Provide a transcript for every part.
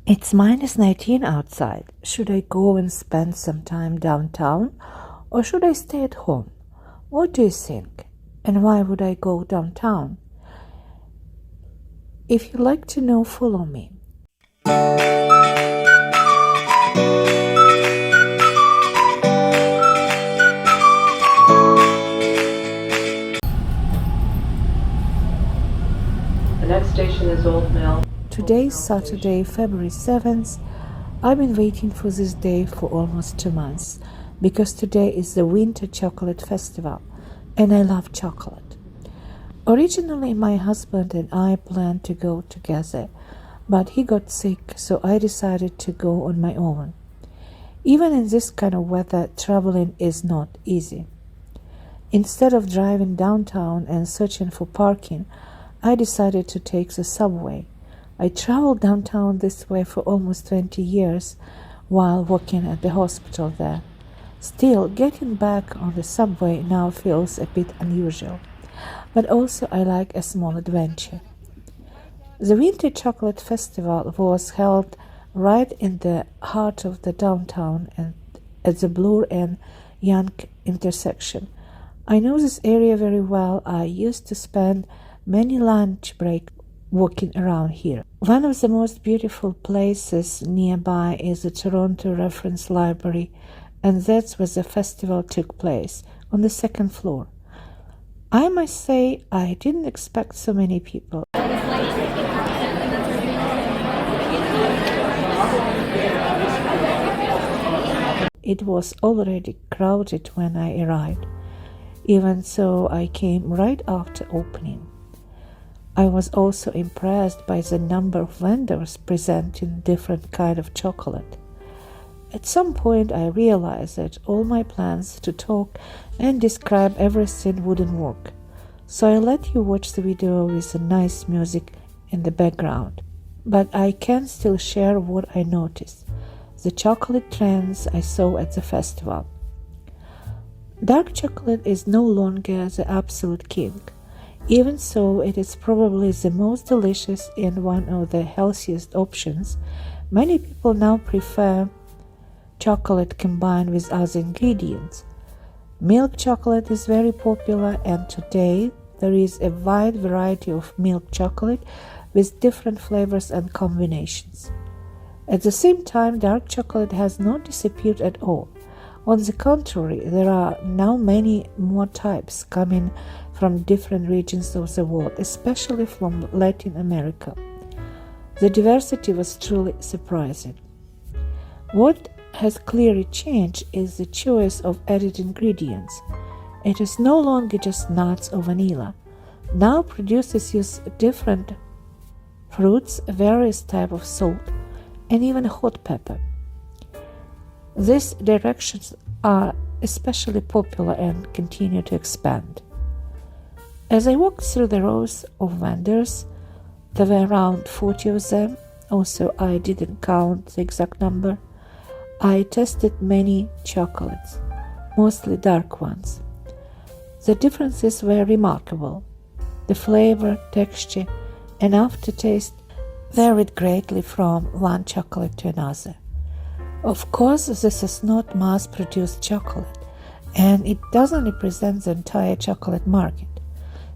It's -19 outside. Should I go and spend some time downtown, or should I stay at home? What do you think? And why would I go downtown? If you'd like to know, follow me. The next station is Old Mill. Today is Saturday, February 7th. I've been waiting for this day for almost 2 months because today is the Winter Chocolate Festival and I love chocolate. Originally, my husband and I planned to go together, but he got sick, so I decided to go on my own. Even in this kind of weather, traveling is not easy. Instead of driving downtown and searching for parking, I decided to take the subway. I traveled downtown this way for almost 20 years while working at the hospital there. Still, getting back on the subway now feels a bit unusual, but also I like a small adventure. The Winter Chocolate Festival was held right in the heart of the downtown and at the Bloor and Yonge intersection. I know this area very well. I used to spend many lunch breaks walking around here. One of the most beautiful places nearby is the Toronto Reference Library, and that's where the festival took place, on the second floor. I must say, I didn't expect so many people. It was already crowded when I arrived. Even so, I came right after opening. I was also impressed by the number of vendors presenting different kinds of chocolate. At some point, I realized that all my plans to talk and describe everything wouldn't work. So I let you watch the video with the nice music in the background. But I can still share what I noticed, the chocolate trends I saw at the festival. Dark chocolate is no longer the absolute king. Even so, it is probably the most delicious and one of the healthiest options. Many people now prefer chocolate combined with other ingredients. Milk chocolate is very popular, and today there is a wide variety of milk chocolate with different flavors and combinations. At the same time, dark chocolate has not disappeared at all. On the contrary, there are now many more types coming from different regions of the world, especially from Latin America. The diversity was truly surprising. What has clearly changed is the choice of added ingredients. It is no longer just nuts or vanilla. Now producers use different fruits, various types of salt, and even hot pepper. These directions are especially popular and continue to expand. As I walked through the rows of vendors, there were around 40 of them. Also, I didn't count the exact number. I tasted many chocolates, mostly dark ones. The differences were remarkable. The flavor, texture, and aftertaste varied greatly from one chocolate to another. Of course, this is not mass-produced chocolate, and it doesn't represent the entire chocolate market.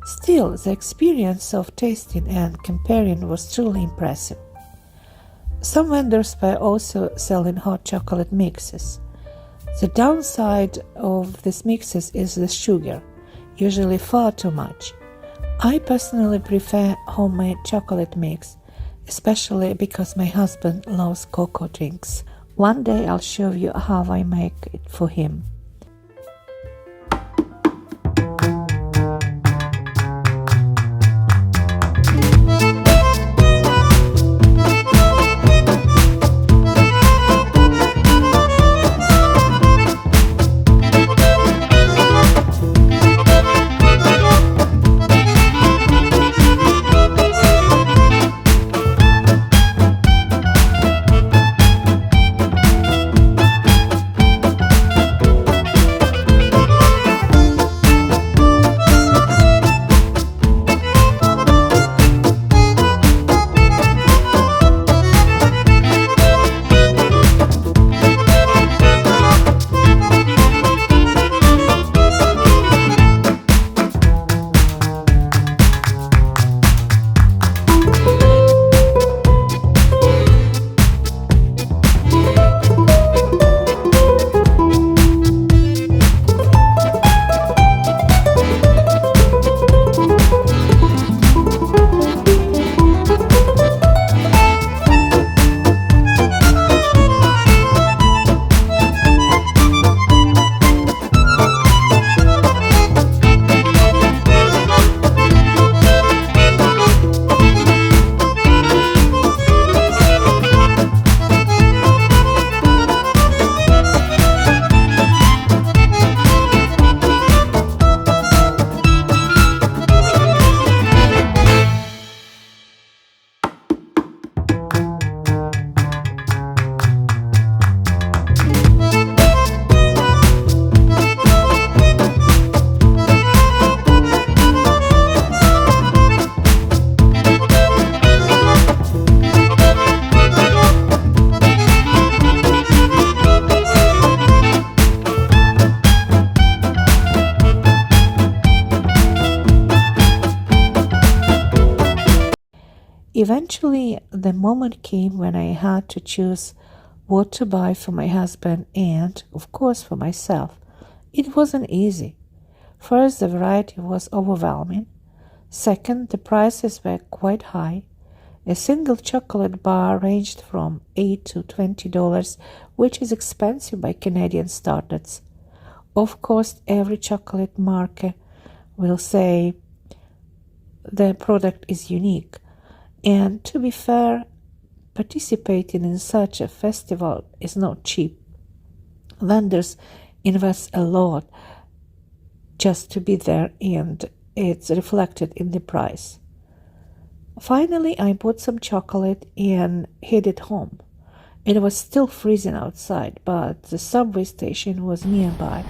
Still, the experience of tasting and comparing was truly impressive. Some vendors were also selling hot chocolate mixes. The downside of these mixes is the sugar, usually far too much. I personally prefer homemade chocolate mix, especially because my husband loves cocoa drinks. One day I'll show you how I make it for him. Eventually, the moment came when I had to choose what to buy for my husband and, of course, for myself. It wasn't easy. First, the variety was overwhelming. Second, the prices were quite high. A single chocolate bar ranged from $8 to $20, which is expensive by Canadian standards. Of course, every chocolate market will say the product is unique. And to be fair, participating in such a festival is not cheap. Vendors invest a lot just to be there, and it's reflected in the price. Finally, I bought some chocolate and headed home. It was still freezing outside, but the subway station was nearby.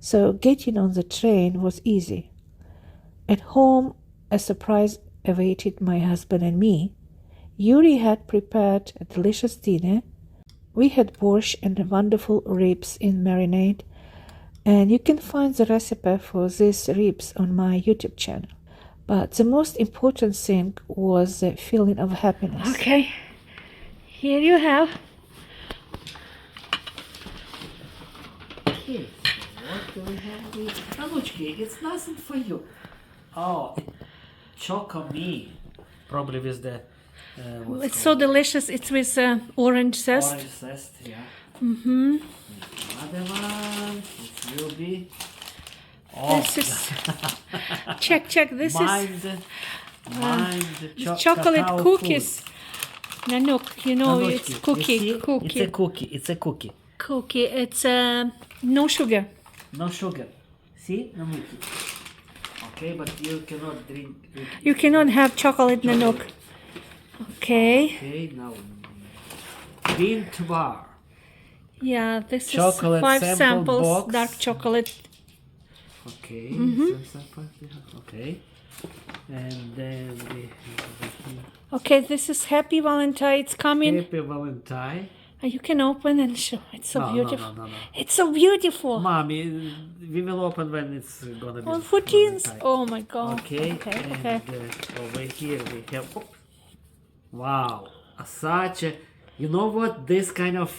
So getting on the train was easy. At home, a surprise awaited my husband and me. Yuri had prepared a delicious dinner. We had borscht and wonderful ribs in marinade, and you can find the recipe for these ribs on my YouTube channel. But the most important thing was the feeling of happiness. Okay, here you have. Okay, what do we have with Anuchki? It's nothing for you. Oh, Choco Me. Probably with the It's so delicious. It's with orange zest. orange zest, yeah. Mm-hmm. Another one. It will be. Oh, This is check. This mind, is chocolate cacao cookies. food. Nanook, you know Anushki, it's you cookie. see? Cookie. It's a cookie. It's a cookie. Cookie. It's no sugar. No sugar. See, Nanuki. Okay, but you cannot drink. You cannot have chocolate nanook. Okay. Okay, now Bint bar. Yeah, this Chocolate is 5 sample samples box. dark chocolate. Okay. Mm-hmm. Okay. And then we have Okay, this is Happy Valentine. It's coming. Happy Valentine. You can open and show. It's so No, beautiful. no. It's so beautiful. Mommy, we will open when it's gonna be. Oh, for teens. Valentine. Oh my god. Okay. Okay. And over here we have. Oh, wow, such a. You know what? This kind of.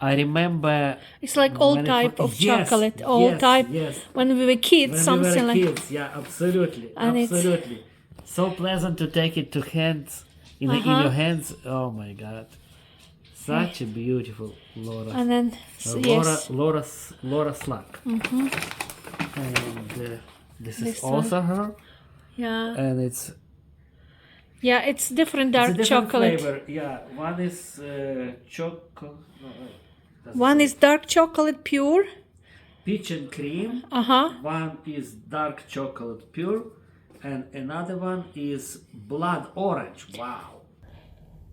I remember. It's like old when it type was- of yes, chocolate. Old yes, type. Yes. When we were kids, When something we were like. kids, yeah, absolutely, And it's- absolutely. So pleasant to take it to hands, in your hands. Oh my God, such a beautiful Laura. And then yes. Laura Slack. Mm-hmm. And this is This also her, Yeah. and it's Yeah, it's different it's dark a different chocolate. flavor. Yeah, one is chocolate. One is dark chocolate pure. peach and cream. Uh-huh. One is dark chocolate pure, and another one is blood orange. Wow.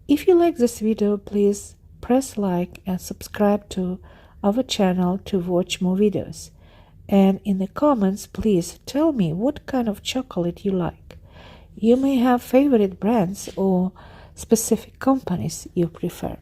If you like this video, please press like and subscribe to our channel to watch more videos. And in the comments, please tell me what kind of chocolate you like. You may have favorite brands or specific companies you prefer.